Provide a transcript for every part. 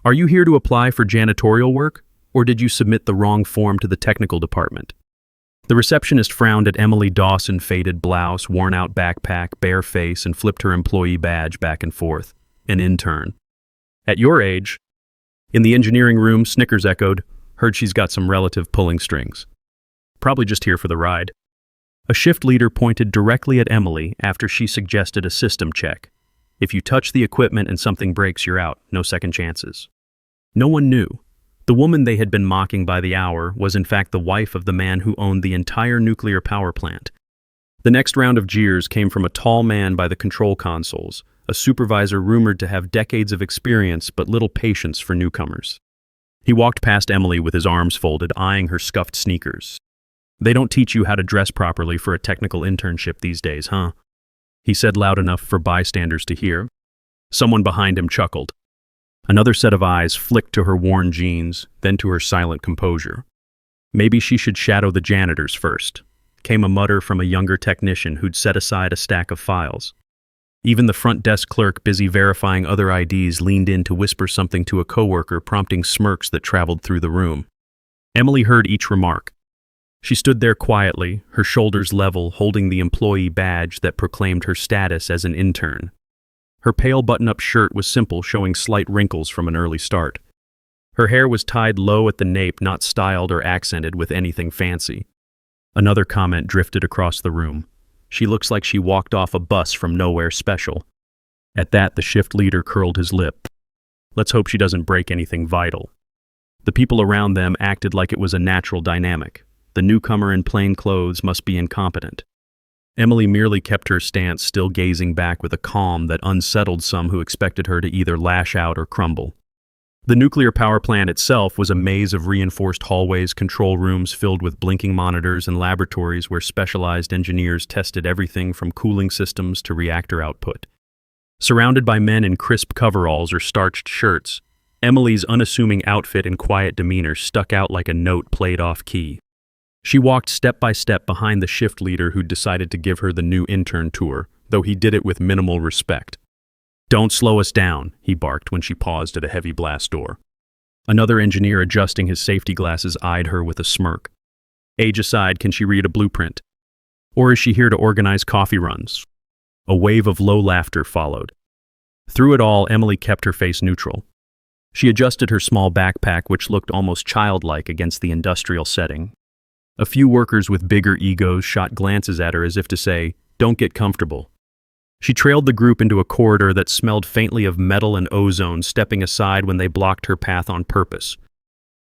Are you here to apply for janitorial work, or did you submit the wrong form to the technical department? The receptionist frowned at Emily Dawson, faded blouse, worn-out backpack, bare face, and flipped her employee badge back and forth. An intern. At your age? In the engineering room, Snickers echoed. Heard she's got some relative pulling strings. Probably just here for the ride. A shift leader pointed directly at Emily after she suggested a system check. If you touch the equipment and something breaks, you're out. No second chances. No one knew. The woman they had been mocking by the hour was in fact the wife of the man who owned the entire nuclear power plant. The next round of jeers came from a tall man by the control consoles, a supervisor rumored to have decades of experience but little patience for newcomers. He walked past Emily with his arms folded, eyeing her scuffed sneakers. They don't teach you how to dress properly for a technical internship these days, huh? He said loud enough for bystanders to hear. Someone behind him chuckled. Another set of eyes flicked to her worn jeans, then to her silent composure. Maybe she should shadow the janitors first, came a mutter from a younger technician who'd set aside a stack of files. Even the front desk clerk, busy verifying other IDs, leaned in to whisper something to a coworker, prompting smirks that traveled through the room. Emily heard each remark. She stood there quietly, her shoulders level, holding the employee badge that proclaimed her status as an intern. Her pale button-up shirt was simple, showing slight wrinkles from an early start. Her hair was tied low at the nape, not styled or accented with anything fancy. Another comment drifted across the room. She looks like she walked off a bus from Nowhere Special. At that, the shift leader curled his lip. Let's hope she doesn't break anything vital. The people around them acted like it was a natural dynamic. The newcomer in plain clothes must be incompetent. Emily merely kept her stance, still gazing back with a calm that unsettled some who expected her to either lash out or crumble. The nuclear power plant itself was a maze of reinforced hallways, control rooms filled with blinking monitors, and laboratories where specialized engineers tested everything from cooling systems to reactor output. Surrounded by men in crisp coveralls or starched shirts, Emily's unassuming outfit and quiet demeanor stuck out like a note played off key. She walked step by step behind the shift leader who'd decided to give her the new intern tour, though he did it with minimal respect. "Don't slow us down," he barked when she paused at a heavy blast door. Another engineer adjusting his safety glasses eyed her with a smirk. Age aside, can she read a blueprint? Or is she here to organize coffee runs? A wave of low laughter followed. Through it all, Emily kept her face neutral. She adjusted her small backpack, which looked almost childlike against the industrial setting. A few workers with bigger egos shot glances at her as if to say, "Don't get comfortable." She trailed the group into a corridor that smelled faintly of metal and ozone, stepping aside when they blocked her path on purpose.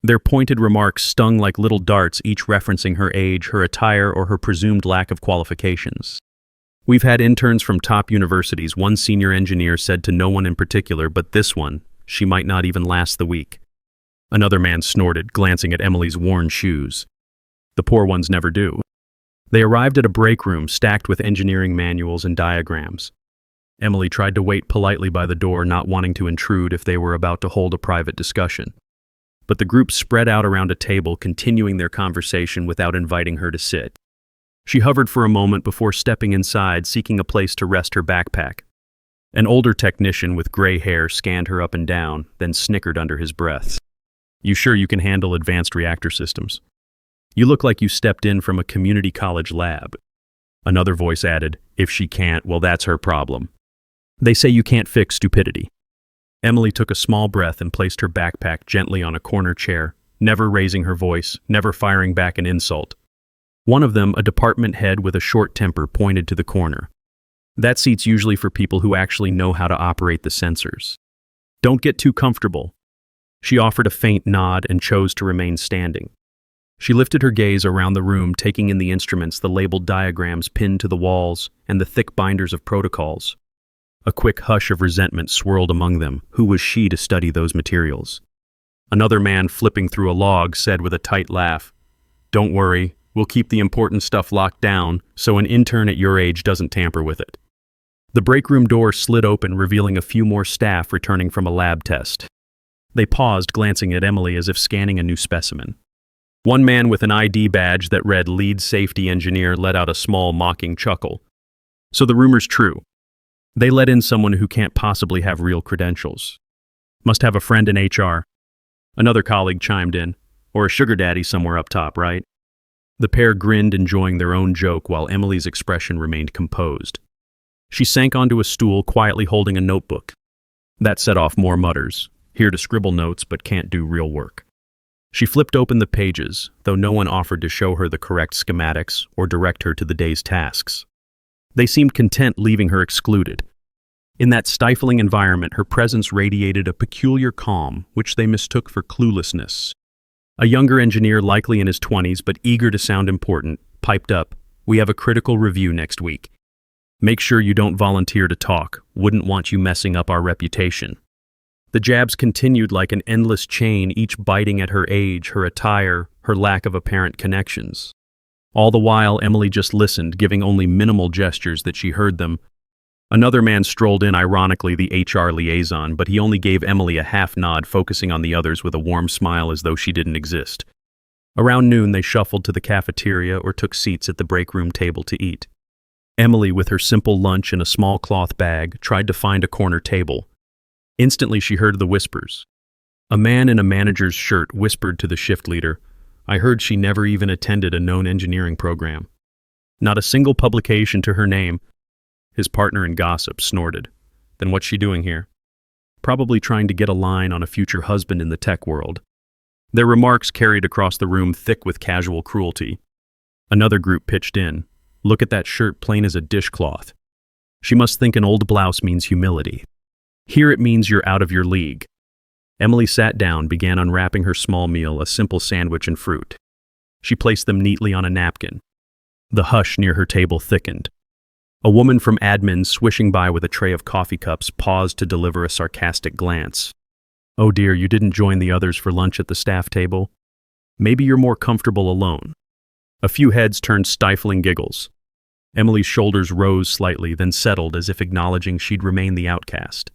Their pointed remarks stung like little darts, each referencing her age, her attire, or her presumed lack of qualifications. "We've had interns from top universities," one senior engineer said to no one in particular, "but this one, she might not even last the week." Another man snorted, glancing at Emily's worn shoes. The poor ones never do. They arrived at a break room stacked with engineering manuals and diagrams. Emily tried to wait politely by the door, not wanting to intrude if they were about to hold a private discussion. But the group spread out around a table, continuing their conversation without inviting her to sit. She hovered for a moment before stepping inside, seeking a place to rest her backpack. An older technician with gray hair scanned her up and down, then snickered under his breath. "You sure you can handle advanced reactor systems? You look like you stepped in from a community college lab." Another voice added, "If she can't, well, that's her problem. They say you can't fix stupidity." Emily took a small breath and placed her backpack gently on a corner chair, never raising her voice, never firing back an insult. One of them, a department head with a short temper, pointed to the corner. "That seat's usually for people who actually know how to operate the sensors. Don't get too comfortable." She offered a faint nod and chose to remain standing. She lifted her gaze around the room, taking in the instruments, the labeled diagrams pinned to the walls, and the thick binders of protocols. A quick hush of resentment swirled among them. Who was she to study those materials? Another man, flipping through a log, said with a tight laugh, "Don't worry, we'll keep the important stuff locked down so an intern at your age doesn't tamper with it." The break room door slid open, revealing a few more staff returning from a lab test. They paused, glancing at Emily as if scanning a new specimen. One man with an ID badge that read Lead Safety Engineer let out a small, mocking chuckle. "So the rumor's true. They let in someone who can't possibly have real credentials." Must have a friend in HR. Another colleague chimed in. Or a sugar daddy somewhere up top, right? The pair grinned, enjoying their own joke, while Emily's expression remained composed. She sank onto a stool, quietly holding a notebook. That set off more mutters, here to scribble notes but can't do real work. She flipped open the pages, though no one offered to show her the correct schematics or direct her to the day's tasks. They seemed content leaving her excluded. In that stifling environment, her presence radiated a peculiar calm, which they mistook for cluelessness. A younger engineer, likely in his 20s but eager to sound important, piped up, "We have a critical review next week. Make sure you don't volunteer to talk. Wouldn't want you messing up our reputation." The jabs continued like an endless chain, each biting at her age, her attire, her lack of apparent connections. All the while, Emily just listened, giving only minimal gestures that she heard them. Another man strolled in, ironically the HR liaison, but he only gave Emily a half nod, focusing on the others with a warm smile as though she didn't exist. Around noon, they shuffled to the cafeteria or took seats at the break room table to eat. Emily, with her simple lunch in a small cloth bag, tried to find a corner table. Instantly, she heard the whispers. A man in a manager's shirt whispered to the shift leader, "I heard she never even attended a known engineering program. Not a single publication to her name." His partner in gossip snorted. "Then what's she doing here?" "Probably trying to get a line on a future husband in the tech world." Their remarks carried across the room, thick with casual cruelty. Another group pitched in. "Look at that shirt, plain as a dishcloth. She must think an old blouse means humility. Here it means you're out of your league." Emily sat down, began unwrapping her small meal, a simple sandwich and fruit. She placed them neatly on a napkin. The hush near her table thickened. A woman from admin, swishing by with a tray of coffee cups, paused to deliver a sarcastic glance. "Oh dear, you didn't join the others for lunch at the staff table? Maybe you're more comfortable alone." A few heads turned stifling giggles. Emily's shoulders rose slightly, then settled as if acknowledging she'd remain the outcast.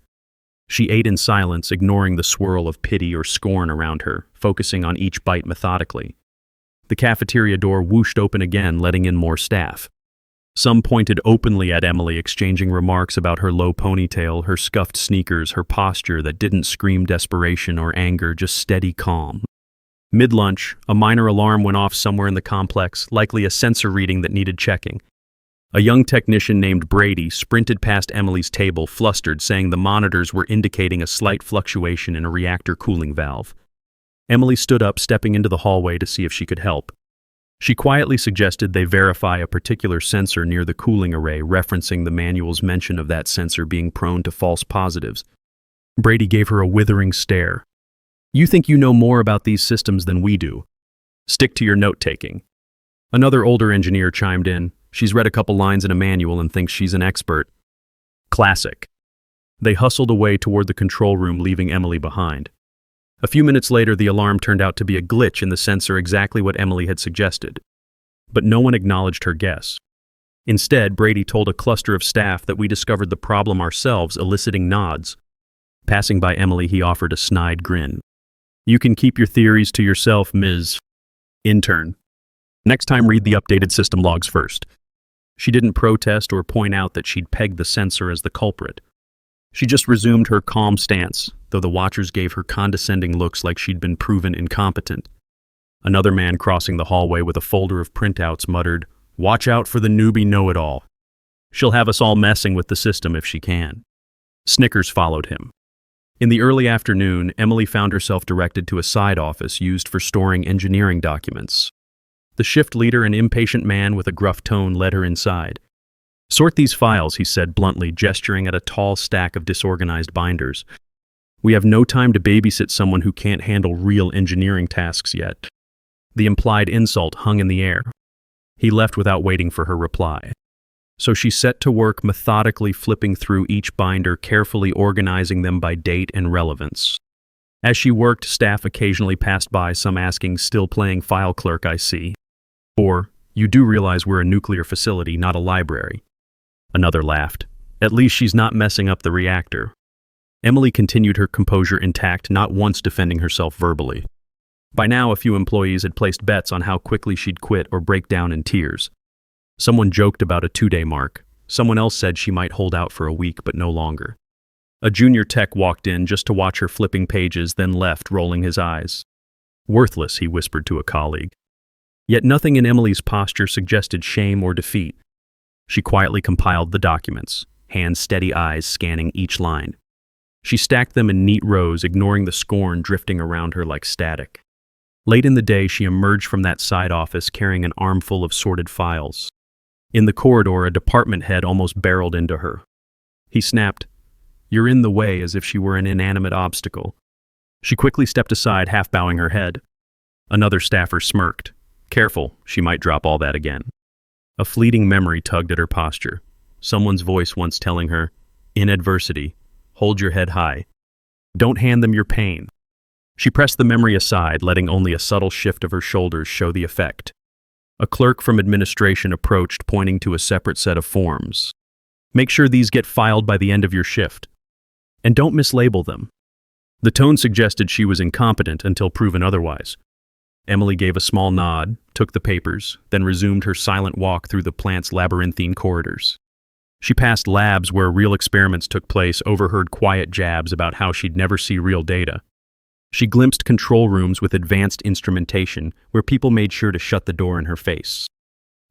She ate in silence, ignoring the swirl of pity or scorn around her, focusing on each bite methodically. The cafeteria door whooshed open again, letting in more staff. Some pointed openly at Emily, exchanging remarks about her low ponytail, her scuffed sneakers, her posture that didn't scream desperation or anger, just steady calm. Mid-lunch, a minor alarm went off somewhere in the complex, likely a sensor reading that needed checking. A young technician named Brady sprinted past Emily's table, flustered, saying the monitors were indicating a slight fluctuation in a reactor cooling valve. Emily stood up, stepping into the hallway to see if she could help. She quietly suggested they verify a particular sensor near the cooling array, referencing the manual's mention of that sensor being prone to false positives. Brady gave her a withering stare. "You think you know more about these systems than we do. Stick to your note-taking." Another older engineer chimed in. "She's read a couple lines in a manual and thinks she's an expert." Classic. They hustled away toward the control room, leaving Emily behind. A few minutes later, the alarm turned out to be a glitch in the sensor, exactly what Emily had suggested. But no one acknowledged her guess. Instead, Brady told a cluster of staff that we discovered the problem ourselves, eliciting nods. Passing by Emily, he offered a snide grin. "You can keep your theories to yourself, Ms. Intern. Next time, read the updated system logs first." She didn't protest or point out that she'd pegged the sensor as the culprit. She just resumed her calm stance, though the watchers gave her condescending looks like she'd been proven incompetent. Another man crossing the hallway with a folder of printouts muttered, "Watch out for the newbie know-it-all. She'll have us all messing with the system if she can." Snickers followed him. In the early afternoon, Emily found herself directed to a side office used for storing engineering documents. The shift leader, an impatient man with a gruff tone, led her inside. "Sort these files," he said bluntly, gesturing at a tall stack of disorganized binders. "We have no time to babysit someone who can't handle real engineering tasks yet." The implied insult hung in the air. He left without waiting for her reply. So she set to work, methodically flipping through each binder, carefully organizing them by date and relevance. As she worked, staff occasionally passed by, some asking, "Still playing file clerk, I see." Or, "You do realize we're a nuclear facility, not a library." Another laughed. "At least she's not messing up the reactor." Emily continued her composure intact, not once defending herself verbally. By now, a few employees had placed bets on how quickly she'd quit or break down in tears. Someone joked about a 2-day mark. Someone else said she might hold out for a week, but no longer. A junior tech walked in just to watch her flipping pages, then left, rolling his eyes. Worthless, he whispered to a colleague. Yet nothing in Emily's posture suggested shame or defeat. She quietly compiled the documents, hands steady, eyes scanning each line. She stacked them in neat rows, ignoring the scorn drifting around her like static. Late in the day, she emerged from that side office carrying an armful of sorted files. In the corridor, a department head almost barreled into her. He snapped, "You're in the way," as if she were an inanimate obstacle. She quickly stepped aside, half bowing her head. Another staffer smirked. Careful, she might drop all that again. A fleeting memory tugged at her posture. Someone's voice once telling her, "In adversity, hold your head high. Don't hand them your pain." She pressed the memory aside, letting only a subtle shift of her shoulders show the effect. A clerk from administration approached, pointing to a separate set of forms. "Make sure these get filed by the end of your shift. And don't mislabel them." The tone suggested she was incompetent until proven otherwise. Emily gave a small nod, took the papers, then resumed her silent walk through the plant's labyrinthine corridors. She passed labs where real experiments took place, overheard quiet jabs about how she'd never see real data. She glimpsed control rooms with advanced instrumentation where people made sure to shut the door in her face.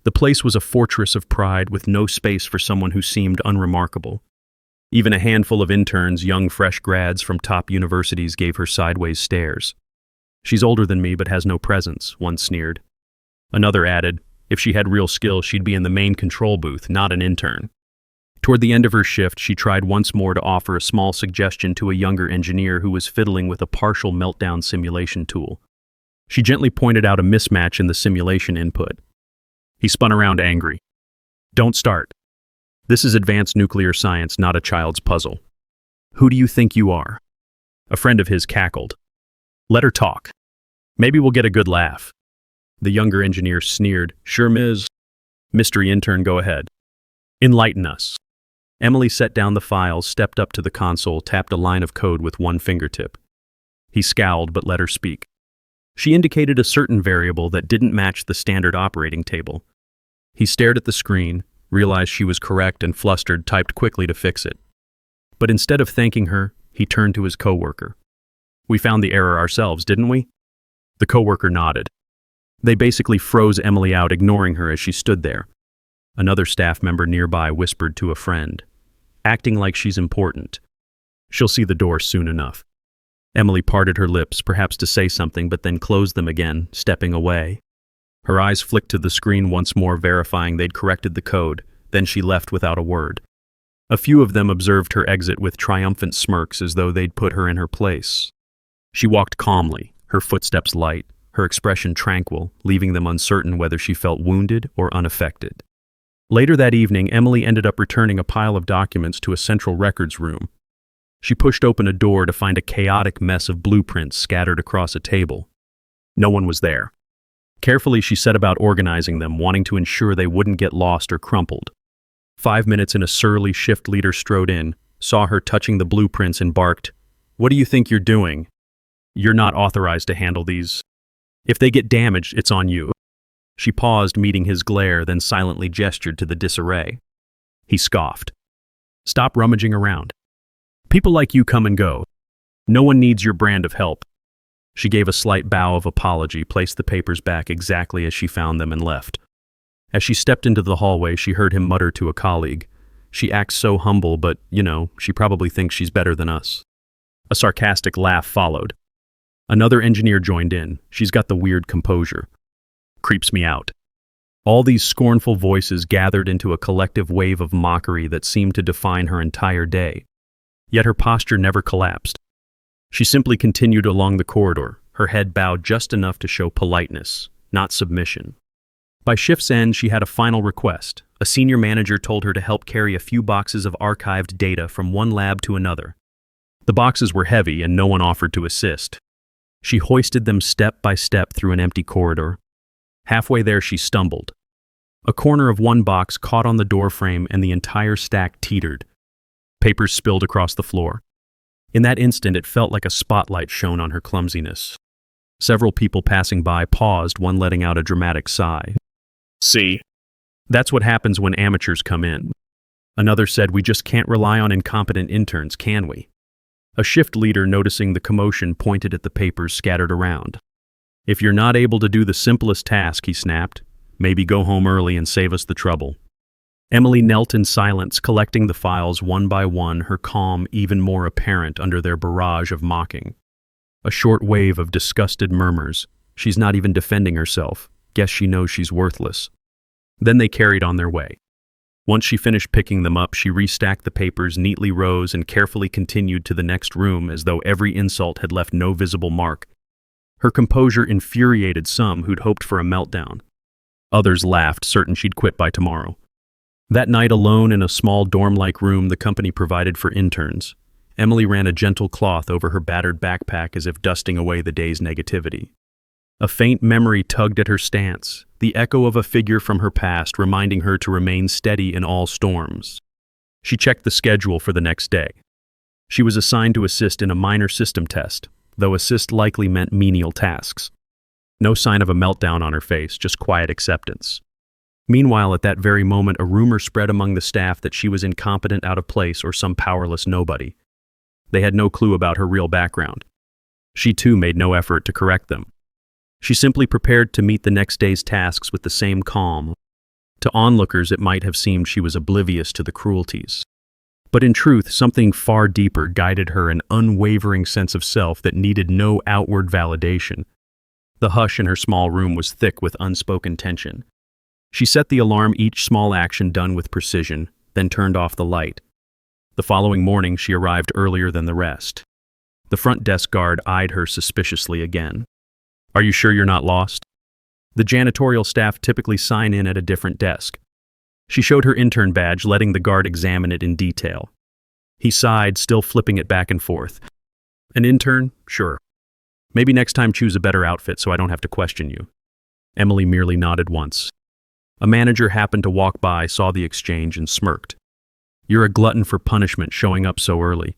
The place was a fortress of pride with no space for someone who seemed unremarkable. Even a handful of interns, young fresh grads from top universities, gave her sideways stares. "She's older than me but has no presence," one sneered. Another added, "If she had real skill, she'd be in the main control booth, not an intern." Toward the end of her shift, she tried once more to offer a small suggestion to a younger engineer who was fiddling with a partial meltdown simulation tool. She gently pointed out a mismatch in the simulation input. He spun around, angry. "Don't start. This is advanced nuclear science, not a child's puzzle. Who do you think you are?" A friend of his cackled. "Let her talk. Maybe we'll get a good laugh." The younger engineer sneered, "Sure, Ms. Mystery intern, go ahead. Enlighten us." Emily set down the files, stepped up to the console, tapped a line of code with one fingertip. He scowled but let her speak. She indicated a certain variable that didn't match the standard operating table. He stared at the screen, realized she was correct, and flustered, typed quickly to fix it. But instead of thanking her, he turned to his coworker. "We found the error ourselves, didn't we?" The coworker nodded. They basically froze Emily out, ignoring her as she stood there. Another staff member nearby whispered to a friend, "Acting like she's important. She'll see the door soon enough." Emily parted her lips, perhaps to say something, but then closed them again, stepping away. Her eyes flicked to the screen once more, verifying they'd corrected the code, then she left without a word. A few of them observed her exit with triumphant smirks, as though they'd put her in her place. She walked calmly, her footsteps light, her expression tranquil, leaving them uncertain whether she felt wounded or unaffected. Later that evening, Emily ended up returning a pile of documents to a central records room. She pushed open a door to find a chaotic mess of blueprints scattered across a table. No one was there. Carefully, she set about organizing them, wanting to ensure they wouldn't get lost or crumpled. 5 minutes in, a surly shift leader strode in, saw her touching the blueprints, and barked, "What do you think you're doing? You're not authorized to handle these. If they get damaged, it's on you." She paused, meeting his glare, then silently gestured to the disarray. He scoffed. "Stop rummaging around. People like you come and go. No one needs your brand of help." She gave a slight bow of apology, placed the papers back exactly as she found them, and left. As she stepped into the hallway, she heard him mutter to a colleague, "She acts so humble, but, she probably thinks she's better than us." A sarcastic laugh followed. Another engineer joined in. "She's got the weird composure. Creeps me out." All these scornful voices gathered into a collective wave of mockery that seemed to define her entire day. Yet her posture never collapsed. She simply continued along the corridor, her head bowed just enough to show politeness, not submission. By shift's end, she had a final request. A senior manager told her to help carry a few boxes of archived data from one lab to another. The boxes were heavy and no one offered to assist. She hoisted them step by step through an empty corridor. Halfway there, she stumbled. A corner of one box caught on the doorframe and the entire stack teetered. Papers spilled across the floor. In that instant, it felt like a spotlight shone on her clumsiness. Several people passing by paused, one letting out a dramatic sigh. "See? That's what happens when amateurs come in." Another said, "We just can't rely on incompetent interns, can we?" A shift leader, noticing the commotion, pointed at the papers scattered around. "If you're not able to do the simplest task," he snapped, "maybe go home early and save us the trouble." Emily knelt in silence, collecting the files one by one, her calm even more apparent under their barrage of mocking. A short wave of disgusted murmurs. "She's not even defending herself. Guess she knows she's worthless." Then they carried on their way. Once she finished picking them up, she restacked the papers, neatly rose, and carefully continued to the next room as though every insult had left no visible mark. Her composure infuriated some who'd hoped for a meltdown. Others laughed, certain she'd quit by tomorrow. That night, alone in a small dorm-like room the company provided for interns, Emily ran a gentle cloth over her battered backpack as if dusting away the day's negativity. A faint memory tugged at her stance, the echo of a figure from her past reminding her to remain steady in all storms. She checked the schedule for the next day. She was assigned to assist in a minor system test, though assist likely meant menial tasks. No sign of a meltdown on her face, just quiet acceptance. Meanwhile, at that very moment, a rumor spread among the staff that she was incompetent, out of place, or some powerless nobody. They had no clue about her real background. She too made no effort to correct them. She simply prepared to meet the next day's tasks with the same calm. To onlookers, it might have seemed she was oblivious to the cruelties. But in truth, something far deeper guided her, an unwavering sense of self that needed no outward validation. The hush in her small room was thick with unspoken tension. She set the alarm, each small action done with precision, then turned off the light. The following morning, she arrived earlier than the rest. The front desk guard eyed her suspiciously again. "Are you sure you're not lost?" The janitorial staff typically sign in at a different desk. She showed her intern badge, letting the guard examine it in detail. He sighed, still flipping it back and forth. "An intern? Sure. Maybe next time choose a better outfit so I don't have to question you." Emily merely nodded once. A manager happened to walk by, saw the exchange, and smirked. "You're a glutton for punishment, showing up so early.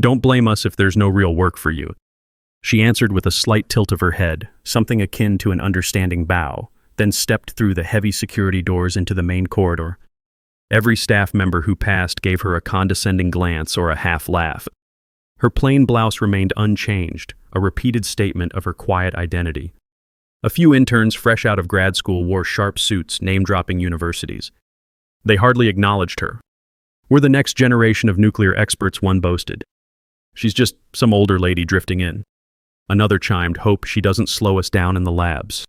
Don't blame us if there's no real work for you." She answered with a slight tilt of her head, something akin to an understanding bow, then stepped through the heavy security doors into the main corridor. Every staff member who passed gave her a condescending glance or a half laugh. Her plain blouse remained unchanged, a repeated statement of her quiet identity. A few interns fresh out of grad school wore sharp suits, name-dropping universities. They hardly acknowledged her. "We're the next generation of nuclear experts," one boasted. "She's just some older lady drifting in." Another chimed, "Hope she doesn't slow us down in the labs."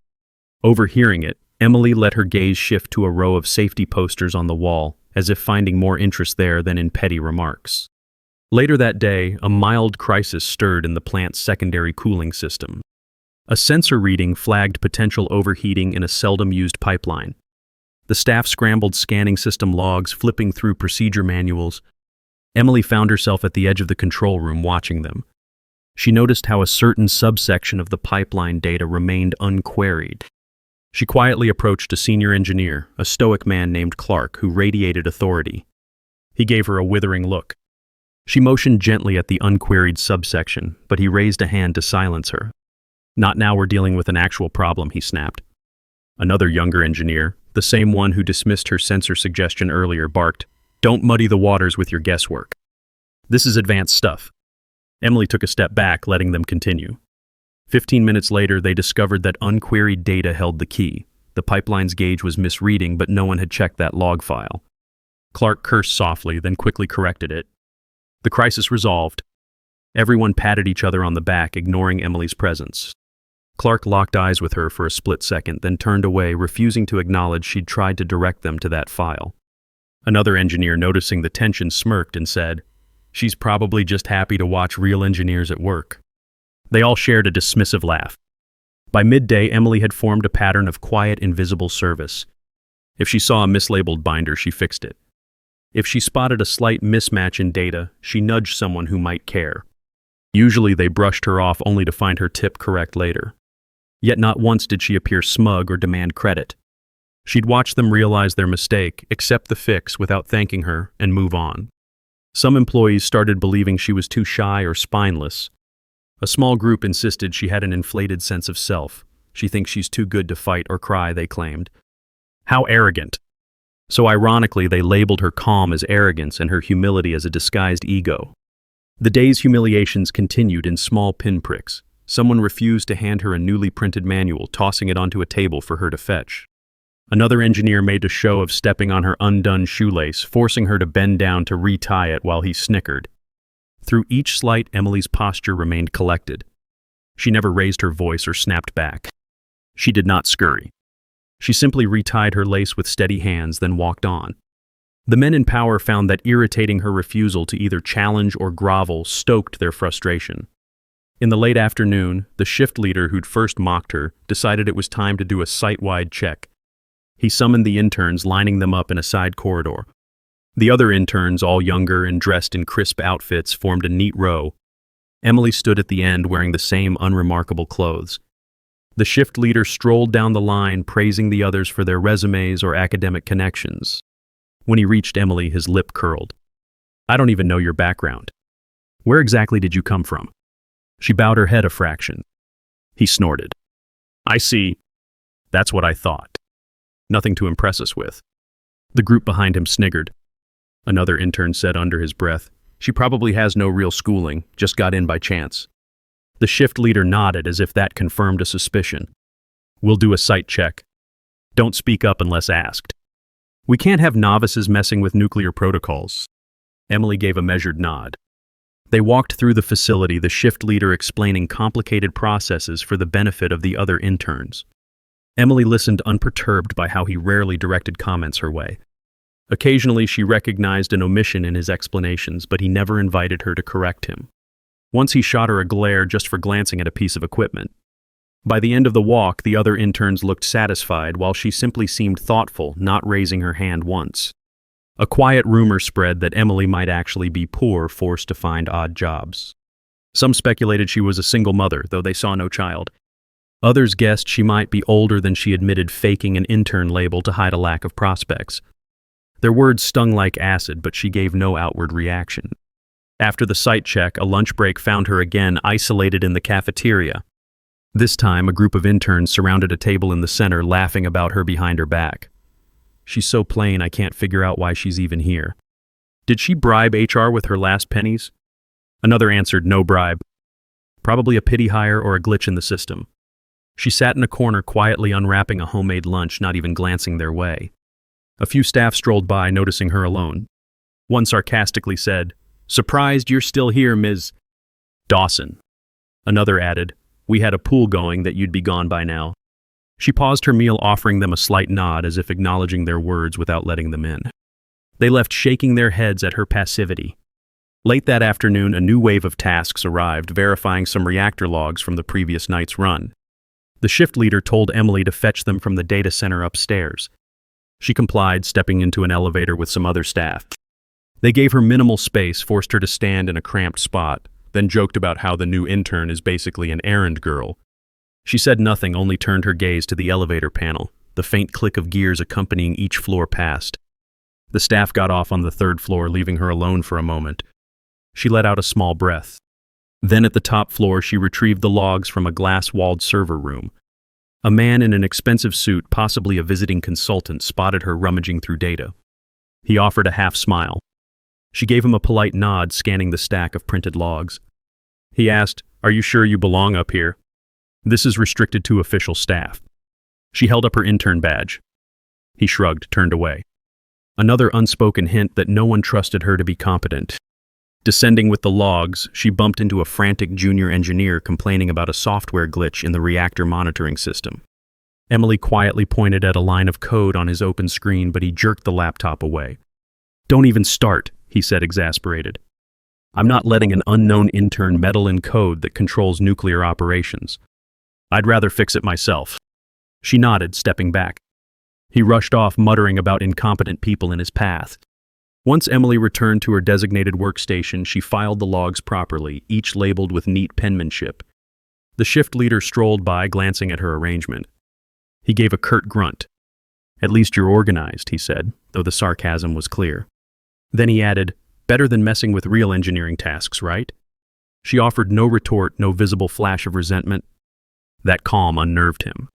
Overhearing it, Emily let her gaze shift to a row of safety posters on the wall, as if finding more interest there than in petty remarks. Later that day, a mild crisis stirred in the plant's secondary cooling system. A sensor reading flagged potential overheating in a seldom-used pipeline. The staff scrambled, scanning system logs, flipping through procedure manuals. Emily found herself at the edge of the control room, watching them. She noticed how a certain subsection of the pipeline data remained unqueried. She quietly approached a senior engineer, a stoic man named Clark, who radiated authority. He gave her a withering look. She motioned gently at the unqueried subsection, but he raised a hand to silence her. "Not now, we're dealing with an actual problem," he snapped. Another younger engineer, the same one who dismissed her sensor suggestion earlier, barked, "Don't muddy the waters with your guesswork. This is advanced stuff." Emily took a step back, letting them continue. 15 minutes later, they discovered that unqueried data held the key. The pipeline's gauge was misreading, but no one had checked that log file. Clark cursed softly, then quickly corrected it. The crisis resolved. Everyone patted each other on the back, ignoring Emily's presence. Clark locked eyes with her for a split second, then turned away, refusing to acknowledge she'd tried to direct them to that file. Another engineer, noticing the tension, smirked and said, "She's probably just happy to watch real engineers at work." They all shared a dismissive laugh. By midday, Emily had formed a pattern of quiet, invisible service. If she saw a mislabeled binder, she fixed it. If she spotted a slight mismatch in data, she nudged someone who might care. Usually they brushed her off, only to find her tip correct later. Yet not once did she appear smug or demand credit. She'd watch them realize their mistake, accept the fix without thanking her, and move on. Some employees started believing she was too shy or spineless. A small group insisted she had an inflated sense of self. "She thinks she's too good to fight or cry," they claimed. "How arrogant." So ironically, they labeled her calm as arrogance and her humility as a disguised ego. The day's humiliations continued in small pinpricks. Someone refused to hand her a newly printed manual, tossing it onto a table for her to fetch. Another engineer made a show of stepping on her undone shoelace, forcing her to bend down to retie it while he snickered. Through each slight, Emily's posture remained collected. She never raised her voice or snapped back. She did not scurry. She simply retied her lace with steady hands, then walked on. The men in power found that irritating her refusal to either challenge or grovel stoked their frustration. In the late afternoon, the shift leader who'd first mocked her decided it was time to do a site-wide check. He summoned the interns, lining them up in a side corridor. The other interns, all younger and dressed in crisp outfits, formed a neat row. Emily stood at the end wearing the same unremarkable clothes. The shift leader strolled down the line, praising the others for their resumes or academic connections. When he reached Emily, his lip curled. "I don't even know your background. Where exactly did you come from?" She bowed her head a fraction. He snorted. "I see. That's what I thought. Nothing to impress us with." The group behind him sniggered. Another intern said under his breath, "She probably has no real schooling, just got in by chance." The shift leader nodded as if that confirmed a suspicion. "We'll do a site check. Don't speak up unless asked. We can't have novices messing with nuclear protocols." Emily gave a measured nod. They walked through the facility, the shift leader explaining complicated processes for the benefit of the other interns. Emily listened unperturbed by how he rarely directed comments her way. Occasionally, she recognized an omission in his explanations, but he never invited her to correct him. Once he shot her a glare just for glancing at a piece of equipment. By the end of the walk, the other interns looked satisfied, while she simply seemed thoughtful, not raising her hand once. A quiet rumor spread that Emily might actually be poor, forced to find odd jobs. Some speculated she was a single mother, though they saw no child. Others guessed she might be older than she admitted, faking an intern label to hide a lack of prospects. Their words stung like acid, but she gave no outward reaction. After the site check, a lunch break found her again isolated in the cafeteria. This time, a group of interns surrounded a table in the center, laughing about her behind her back. "She's so plain, I can't figure out why she's even here. Did she bribe HR with her last pennies?" Another answered, "No bribe. Probably a pity hire or a glitch in the system." She sat in a corner, quietly unwrapping a homemade lunch, not even glancing their way. A few staff strolled by, noticing her alone. One sarcastically said, "Surprised you're still here, Ms. Dawson." Another added, "We had a pool going that you'd be gone by now." She paused her meal, offering them a slight nod as if acknowledging their words without letting them in. They left, shaking their heads at her passivity. Late that afternoon, a new wave of tasks arrived, verifying some reactor logs from the previous night's run. The shift leader told Emily to fetch them from the data center upstairs. She complied, stepping into an elevator with some other staff. They gave her minimal space, forced her to stand in a cramped spot, then joked about how the new intern is basically an errand girl. She said nothing, only turned her gaze to the elevator panel, the faint click of gears accompanying each floor past. The staff got off on the third floor, leaving her alone for a moment. She let out a small breath. Then at the top floor, she retrieved the logs from a glass-walled server room. A man in an expensive suit, possibly a visiting consultant, spotted her rummaging through data. He offered a half smile. She gave him a polite nod, scanning the stack of printed logs. He asked, "Are you sure you belong up here? This is restricted to official staff." She held up her intern badge. He shrugged, turned away. Another unspoken hint that no one trusted her to be competent. Descending with the logs, she bumped into a frantic junior engineer complaining about a software glitch in the reactor monitoring system. Emily quietly pointed at a line of code on his open screen, but he jerked the laptop away. "Don't even start," he said, exasperated. "I'm not letting an unknown intern meddle in code that controls nuclear operations. I'd rather fix it myself." She nodded, stepping back. He rushed off, muttering about incompetent people in his path. Once Emily returned to her designated workstation, she filed the logs properly, each labeled with neat penmanship. The shift leader strolled by, glancing at her arrangement. He gave a curt grunt. "At least you're organized," he said, though the sarcasm was clear. Then he added, "Better than messing with real engineering tasks, right?" She offered no retort, no visible flash of resentment. That calm unnerved him.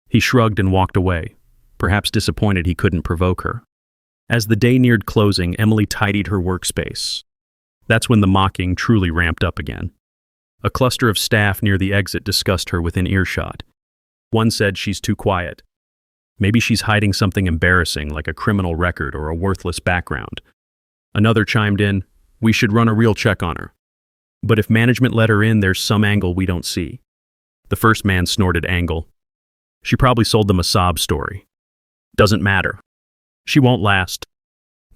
He shrugged and walked away, perhaps disappointed he couldn't provoke her. As the day neared closing, Emily tidied her workspace. That's when the mocking truly ramped up again. A cluster of staff near the exit discussed her within earshot. One said she's too quiet. Maybe she's hiding something embarrassing like a criminal record or a worthless background. Another chimed in, we should run a real check on her. But if management let her in, there's some angle we don't see. The first man snorted angle. She probably sold them a sob story. Doesn't matter. She won't last.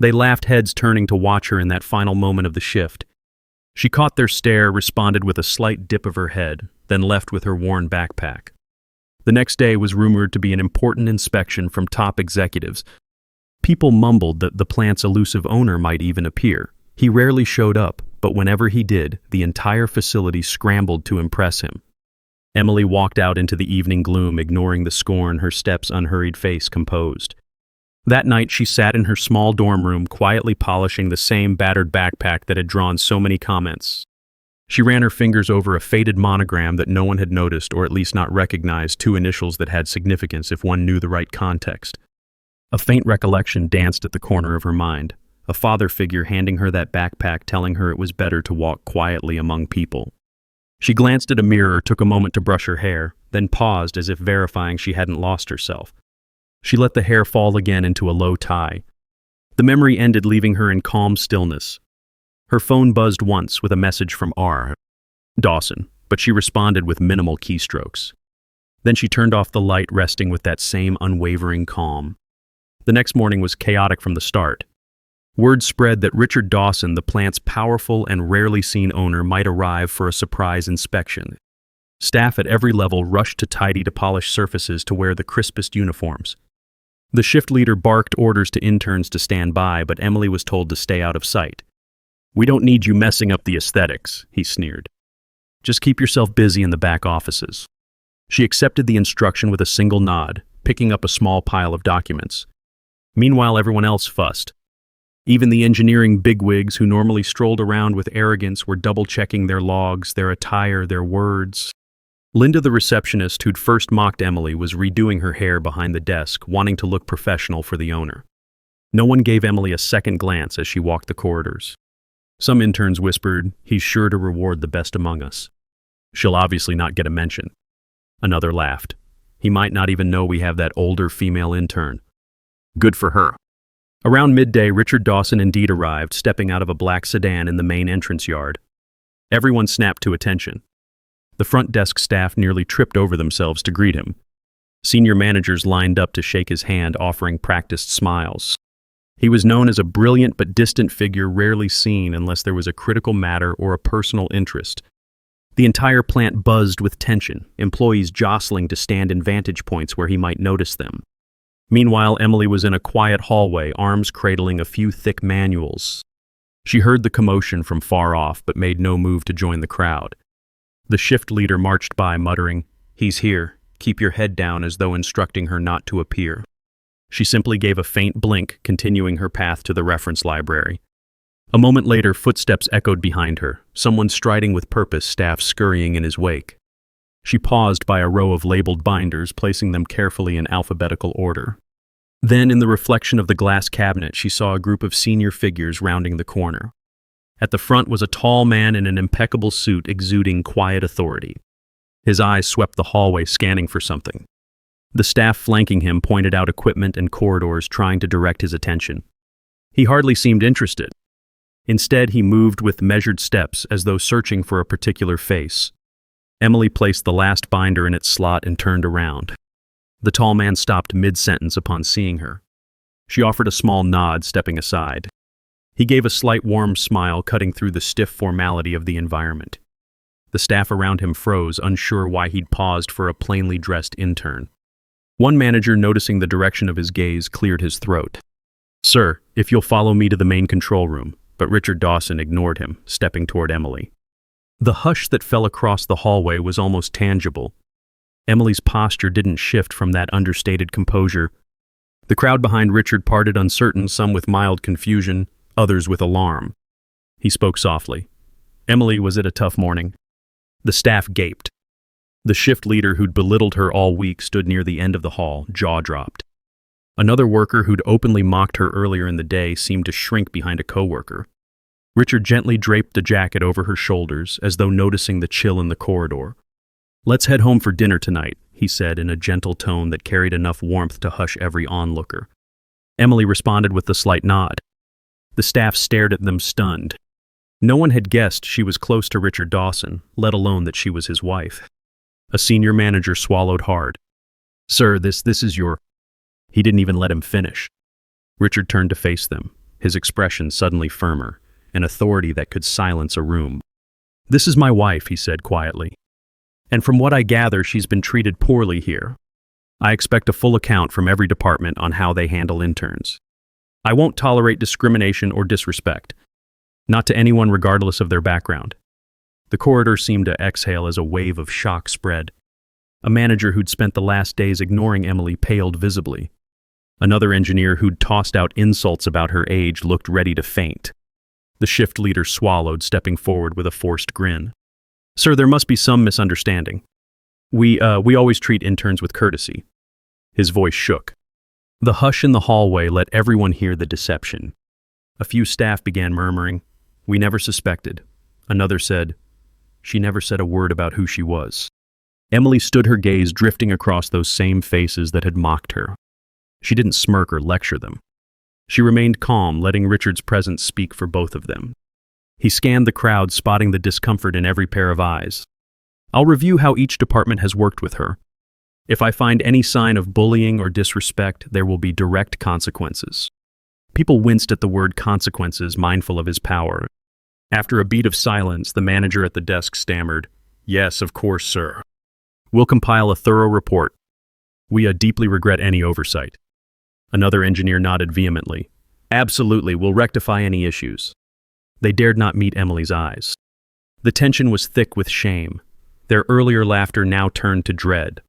They laughed, heads turning to watch her in that final moment of the shift. She caught their stare, responded with a slight dip of her head, then left with her worn backpack. The next day was rumored to be an important inspection from top executives. People mumbled that the plant's elusive owner might even appear. He rarely showed up, but whenever he did, the entire facility scrambled to impress him. Emily walked out into the evening gloom, ignoring the scorn, her steps' unhurried face composed. That night, she sat in her small dorm room, quietly polishing the same battered backpack that had drawn so many comments. She ran her fingers over a faded monogram that no one had noticed, or at least not recognized, two initials that had significance if one knew the right context. A faint recollection danced at the corner of her mind, a father figure handing her that backpack, telling her it was better to walk quietly among people. She glanced at a mirror, took a moment to brush her hair, then paused as if verifying she hadn't lost herself. She let the hair fall again into a low tie. The memory ended, leaving her in calm stillness. Her phone buzzed once with a message from R. Dawson, but she responded with minimal keystrokes. Then she turned off the light, resting with that same unwavering calm. The next morning was chaotic from the start. Word spread that Richard Dawson, the plant's powerful and rarely seen owner, might arrive for a surprise inspection. Staff at every level rushed to tidy to polish surfaces to wear the crispest uniforms. The shift leader barked orders to interns to stand by, but Emily was told to stay out of sight. We don't need you messing up the aesthetics, he sneered. Just keep yourself busy in the back offices. She accepted the instruction with a single nod, picking up a small pile of documents. Meanwhile, everyone else fussed. Even the engineering bigwigs who normally strolled around with arrogance were double-checking their logs, their attire, their words. Linda, the receptionist who'd first mocked Emily, was redoing her hair behind the desk, wanting to look professional for the owner. No one gave Emily a second glance as she walked the corridors. Some interns whispered, he's sure to reward the best among us. She'll obviously not get a mention. Another laughed. He might not even know we have that older female intern. Good for her. Around midday, Richard Dawson indeed arrived, stepping out of a black sedan in the main entrance yard. Everyone snapped to attention. The front desk staff nearly tripped over themselves to greet him. Senior managers lined up to shake his hand, offering practiced smiles. He was known as a brilliant but distant figure, rarely seen unless there was a critical matter or a personal interest. The entire plant buzzed with tension, employees jostling to stand in vantage points where he might notice them. Meanwhile, Emily was in a quiet hallway, arms cradling a few thick manuals. She heard the commotion from far off, but made no move to join the crowd. The shift leader marched by, muttering, "He's here. Keep your head down," as though instructing her not to appear. She simply gave a faint blink, continuing her path to the reference library. A moment later, footsteps echoed behind her, someone striding with purpose, staff scurrying in his wake. She paused by a row of labeled binders, placing them carefully in alphabetical order. Then, in the reflection of the glass cabinet, she saw a group of senior figures rounding the corner. At the front was a tall man in an impeccable suit exuding quiet authority. His eyes swept the hallway, scanning for something. The staff flanking him pointed out equipment and corridors, trying to direct his attention. He hardly seemed interested. Instead, he moved with measured steps, as though searching for a particular face. Emily placed the last binder in its slot and turned around. The tall man stopped mid-sentence upon seeing her. She offered a small nod, stepping aside. He gave a slight warm smile, cutting through the stiff formality of the environment. The staff around him froze, unsure why he'd paused for a plainly dressed intern. One manager, noticing the direction of his gaze, cleared his throat. "Sir, if you'll follow me to the main control room," but Richard Dawson ignored him, stepping toward Emily. The hush that fell across the hallway was almost tangible. Emily's posture didn't shift from that understated composure. The crowd behind Richard parted, uncertain, some with mild confusion, others with alarm. He spoke softly. "Emily, was it a tough morning?" The staff gaped. The shift leader who'd belittled her all week stood near the end of the hall, jaw dropped. Another worker who'd openly mocked her earlier in the day seemed to shrink behind a coworker. Richard gently draped the jacket over her shoulders, as though noticing the chill in the corridor. "Let's head home for dinner tonight," he said in a gentle tone that carried enough warmth to hush every onlooker. Emily responded with a slight nod. The staff stared at them stunned. No one had guessed she was close to Richard Dawson, let alone that she was his wife. A senior manager swallowed hard. "Sir, this is your—" He didn't even let him finish. Richard turned to face them, his expression suddenly firmer, an authority that could silence a room. "This is my wife," he said quietly. "And from what I gather, she's been treated poorly here. I expect a full account from every department on how they handle interns. I won't tolerate discrimination or disrespect, not to anyone regardless of their background." The corridor seemed to exhale as a wave of shock spread. A manager who'd spent the last days ignoring Emily paled visibly. Another engineer who'd tossed out insults about her age looked ready to faint. The shift leader swallowed, stepping forward with a forced grin. "Sir, there must be some misunderstanding. We always treat interns with courtesy." His voice shook. The hush in the hallway let everyone hear the deception. A few staff began murmuring, "We never suspected." Another said, "She never said a word about who she was." Emily stood, her gaze drifting across those same faces that had mocked her. She didn't smirk or lecture them. She remained calm, letting Richard's presence speak for both of them. He scanned the crowd, spotting the discomfort in every pair of eyes. "I'll review how each department has worked with her. If I find any sign of bullying or disrespect, there will be direct consequences." People winced at the word consequences, mindful of his power. After a beat of silence, the manager at the desk stammered, "Yes, of course, sir. We'll compile a thorough report. We deeply regret any oversight." Another engineer nodded vehemently. "Absolutely, we'll rectify any issues." They dared not meet Emily's eyes. The tension was thick with shame. Their earlier laughter now turned to dread.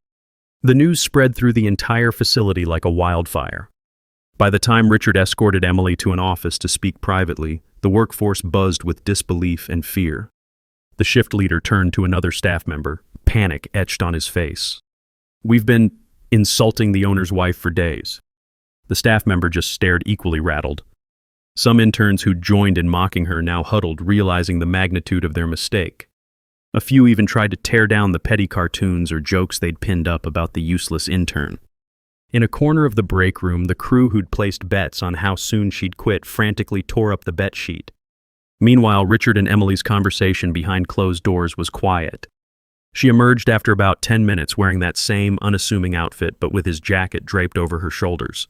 The news spread through the entire facility like a wildfire. By the time Richard escorted Emily to an office to speak privately, the workforce buzzed with disbelief and fear. The shift leader turned to another staff member, panic etched on his face. "We've been insulting the owner's wife for days." The staff member just stared, equally rattled. Some interns who'd joined in mocking her now huddled, realizing the magnitude of their mistake. A few even tried to tear down the petty cartoons or jokes they'd pinned up about the useless intern. In a corner of the break room, the crew who'd placed bets on how soon she'd quit frantically tore up the bet sheet. Meanwhile, Richard and Emily's conversation behind closed doors was quiet. She emerged after about 10 minutes wearing that same unassuming outfit, but with his jacket draped over her shoulders.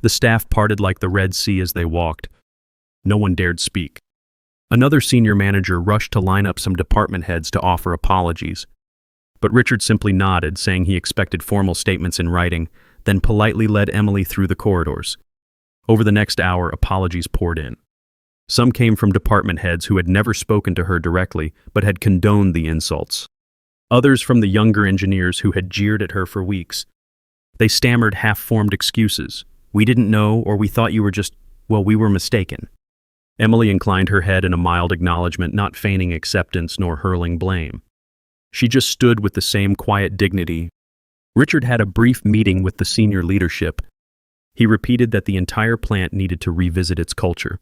The staff parted like the Red Sea as they walked. No one dared speak. Another senior manager rushed to line up some department heads to offer apologies. But Richard simply nodded, saying he expected formal statements in writing, then politely led Emily through the corridors. Over the next hour, apologies poured in. Some came from department heads who had never spoken to her directly, but had condoned the insults. Others from the younger engineers who had jeered at her for weeks. They stammered half-formed excuses. "We didn't know, or we thought you were just, well, we were mistaken." Emily inclined her head in a mild acknowledgement, not feigning acceptance nor hurling blame. She just stood with the same quiet dignity. Richard had a brief meeting with the senior leadership. He repeated that the entire plant needed to revisit its culture.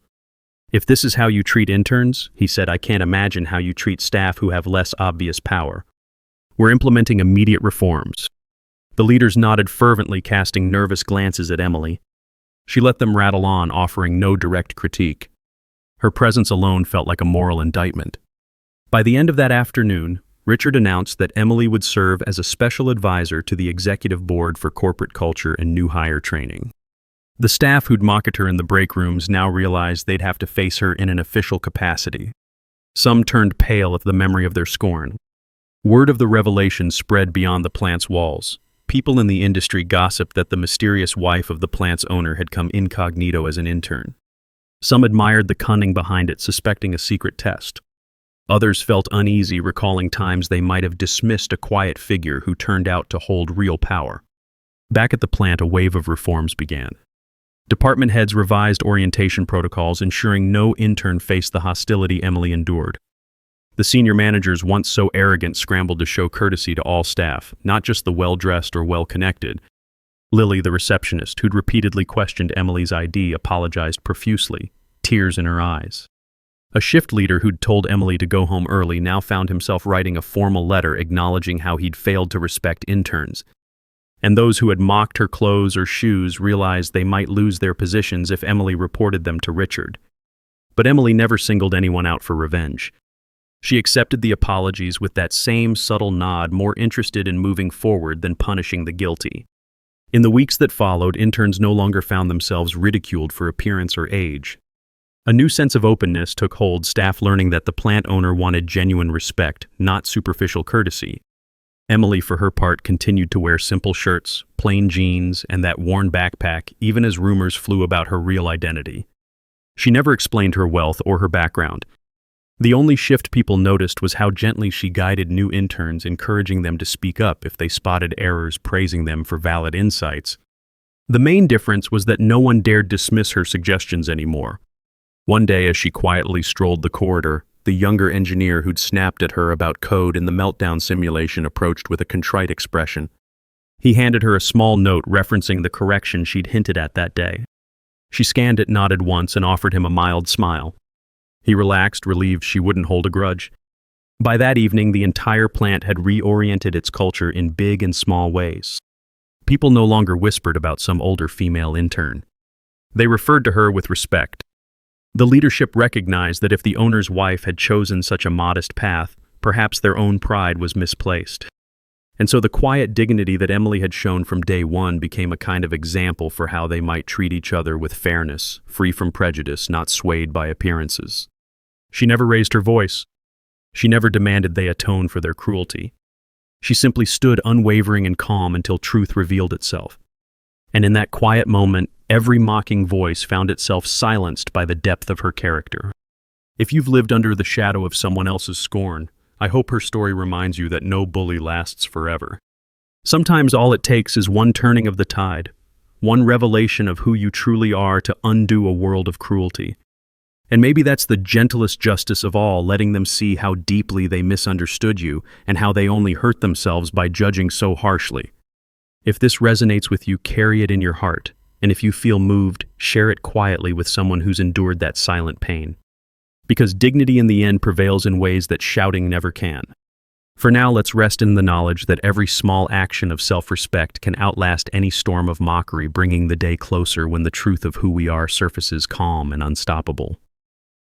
"If this is how you treat interns," he said, "I can't imagine how you treat staff who have less obvious power. We're implementing immediate reforms." The leaders nodded fervently, casting nervous glances at Emily. She let them rattle on, offering no direct critique. Her presence alone felt like a moral indictment. By the end of that afternoon, Richard announced that Emily would serve as a special advisor to the Executive Board for Corporate Culture and New Hire Training. The staff who'd mocked her in the break rooms now realized they'd have to face her in an official capacity. Some turned pale at the memory of their scorn. Word of the revelation spread beyond the plant's walls. People in the industry gossiped that the mysterious wife of the plant's owner had come incognito as an intern. Some admired the cunning behind it, suspecting a secret test. Others felt uneasy, recalling times they might have dismissed a quiet figure who turned out to hold real power. Back at the plant, a wave of reforms began. Department heads revised orientation protocols, ensuring no intern faced the hostility Emily endured. The senior managers, once so arrogant, scrambled to show courtesy to all staff, not just the well-dressed or well-connected. Lily, the receptionist, who'd repeatedly questioned Emily's ID, apologized profusely, tears in her eyes. A shift leader who'd told Emily to go home early now found himself writing a formal letter acknowledging how he'd failed to respect interns. And those who had mocked her clothes or shoes realized they might lose their positions if Emily reported them to Richard. But Emily never singled anyone out for revenge. She accepted the apologies with that same subtle nod, more interested in moving forward than punishing the guilty. In the weeks that followed, interns no longer found themselves ridiculed for appearance or age. A new sense of openness took hold, staff learning that the plant owner wanted genuine respect, not superficial courtesy. Emily, for her part, continued to wear simple shirts, plain jeans, and that worn backpack, even as rumors flew about her real identity. She never explained her wealth or her background. The only shift people noticed was how gently she guided new interns, encouraging them to speak up if they spotted errors, praising them for valid insights. The main difference was that no one dared dismiss her suggestions anymore. One day, as she quietly strolled the corridor, the younger engineer who'd snapped at her about code in the meltdown simulation approached with a contrite expression. He handed her a small note referencing the correction she'd hinted at that day. She scanned it, nodded once, and offered him a mild smile. He relaxed, relieved she wouldn't hold a grudge. By that evening, the entire plant had reoriented its culture in big and small ways. People no longer whispered about some older female intern. They referred to her with respect. The leadership recognized that if the owner's wife had chosen such a modest path, perhaps their own pride was misplaced. And so the quiet dignity that Emily had shown from day one became a kind of example for how they might treat each other with fairness, free from prejudice, not swayed by appearances. She never raised her voice. She never demanded they atone for their cruelty. She simply stood unwavering and calm until truth revealed itself. And in that quiet moment, every mocking voice found itself silenced by the depth of her character. If you've lived under the shadow of someone else's scorn, I hope her story reminds you that no bully lasts forever. Sometimes all it takes is one turning of the tide, one revelation of who you truly are to undo a world of cruelty. And maybe that's the gentlest justice of all, letting them see how deeply they misunderstood you and how they only hurt themselves by judging so harshly. If this resonates with you, carry it in your heart. And if you feel moved, share it quietly with someone who's endured that silent pain. Because dignity in the end prevails in ways that shouting never can. For now, let's rest in the knowledge that every small action of self-respect can outlast any storm of mockery, bringing the day closer when the truth of who we are surfaces calm and unstoppable.